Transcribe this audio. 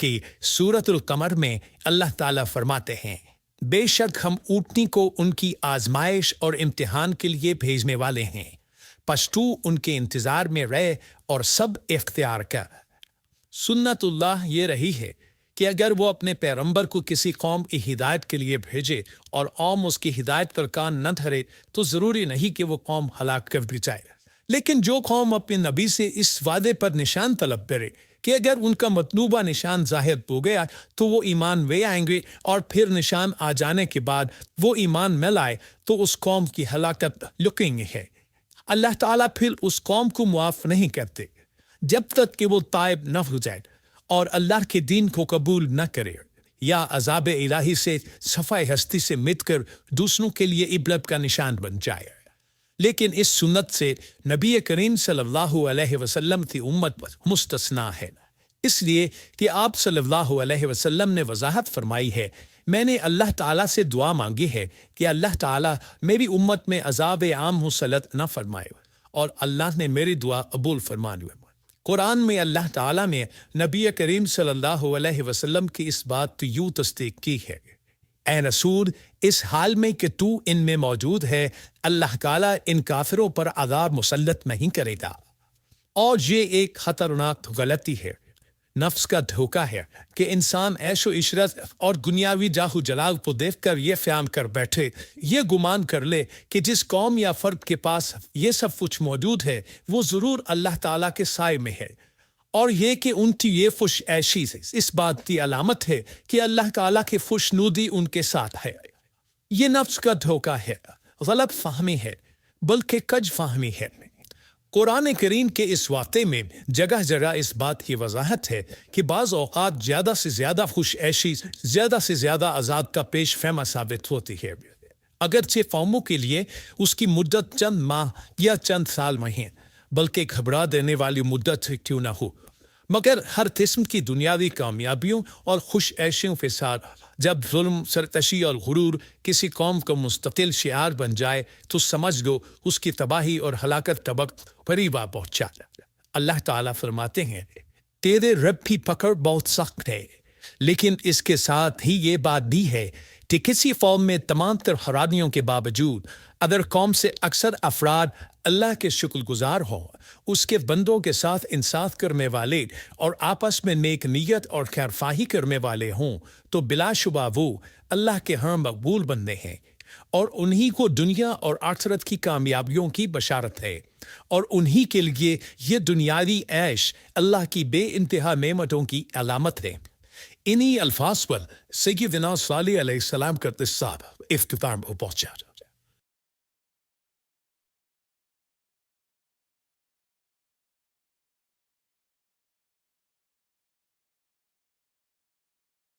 की सूरत अल-कमर में अल्लाह ताला फरमाते हैं, बेशक हम ऊँटनी को उनकी आजमाइश और इम्तिहान के लिए भेजने वाले हैं, पस तू उनके इंतजार में रह और सब इख्तियार कर। सुन्नतुल्लाह ये रही है कि अगर वो अपने पैगंबर को किसी कौम की हिदायत के लिए भेजे और कौम उसकी हिदायत पर कान न धरे तो ज़रूरी नहीं कि वो कौम हलाक कर दी जाए। लेकिन जो कौम अपने नबी से इस वादे पर निशान तलब करे कि अगर उनका मतलूबा निशान ज़ाहिर हो गया तो वो ईमान वे आएंगे और फिर निशान आ जाने के बाद वो ईमान न लाए तो उस कौम की हलाकत यकीनी है। अल्लाह ताला फिर उस कौम को मुआफ़ नहीं करते जब तक कि वो ताइब न हो जाए और अल्लाह के दीन को कबूल न करे या अज़ाब इलाही से सफ़ाई हस्ती से मिटकर दूसरों के लिए इबरत का निशान बन जाए। लेकिन इस सुन्नत से नबी करीम सल्लल्लाहु अलैहि वसल्लम की उम्मत मुस्तस्ना है, इसलिए कि आप सल्लल्लाहु अलैहि वसल्लम ने वजाहत फरमाई है, मैंने अल्लाह ताला से दुआ मांगी है कि अल्लाह ताला मेरी उम्मत में अज़ाब आम मुसल्लत न फरमाए, और अल्लाह ने मेरी दुआ कबूल फरमा ली। कुरान में अल्लाह ताला ने नबी करीम सल्लल्लाहु अलैहि वसल्लम की इस बात तो यूँ तस्दीक की है, ऐ रसूल, इस हाल में कि तू इनमें मौजूद है, अल्लाह ताला इन काफिरों पर अज़ाब मुसल्लत नहीं करेगा। और ये एक खतरनाक गलती है, नफ्स का धोखा है कि इंसान ऐशो इशरत और दुनियावी जाहु जलाल को देखकर ये फ़हम कर बैठे, ये गुमान कर ले कि जिस कौम या फ़र्द के पास ये सब कुछ मौजूद है वो ज़रूर अल्लाह ताला के साए में है, और ये कि उनकी ये खुश ऐशी इस बात की अलामत है कि अल्लाह ताला की खुशनुदी उनके साथ है। ये नफ्स का धोखा है, गलत फहमी है, बल्कि कज फहमी है। कुरान करीम के इस वाक़े में जगह जगह इस बात की वजाहत है कि बाज़ औक़ात ज़्यादा से ज़्यादा खुश ऐशी ज़्यादा से ज़्यादा आज़ाद का पेश फहमा साबित होती है, अगरचे कौमों के लिए उसकी मुद्दत चंद माह या चंद साल में है, बल्कि घबरा देने वाली मुद्दत क्यों न हो। मगर हर किस्म की दुनियावी कामयाबियों और खुश ऐशियों के साथ जब जुल्म, सरकशी और गुरूर किसी कौम का मुस्तकिल शिआर बन जाए तो समझ लो उसकी तबाही और हलाकत तबक करीब आ पहुँचा। अल्लाह ताला फरमाते हैं, तेरे रब की पकड़ बहुत सख्त है, लेकिन इसके साथ ही ये बात भी है कि किसी कौम में तमाम तर खराबियों के बावजूद अगर कौम से अक्सर अफराद अल्लाह के शुक्रगुजार हों, उसके बंदों के साथ इंसाफ करने वाले और आपस में नेक नीयत और खैरख्वाही करने वाले हों, तो बिलाशुबा वो अल्लाह के यहाँ मकबूल बंदे हैं और उन्हीं को दुनिया और आखिरत की कामयाबियों की बशारत है, और उन्हीं के लिए ये दुनियावी ऐश अल्लाह की बेइंतहा नेमतों की अलामत है। इन्हीं अल्फाज पर सय्यदना सालेह अलैहिस्सलाम का किस्सा इख्तिताम को पहुँचा।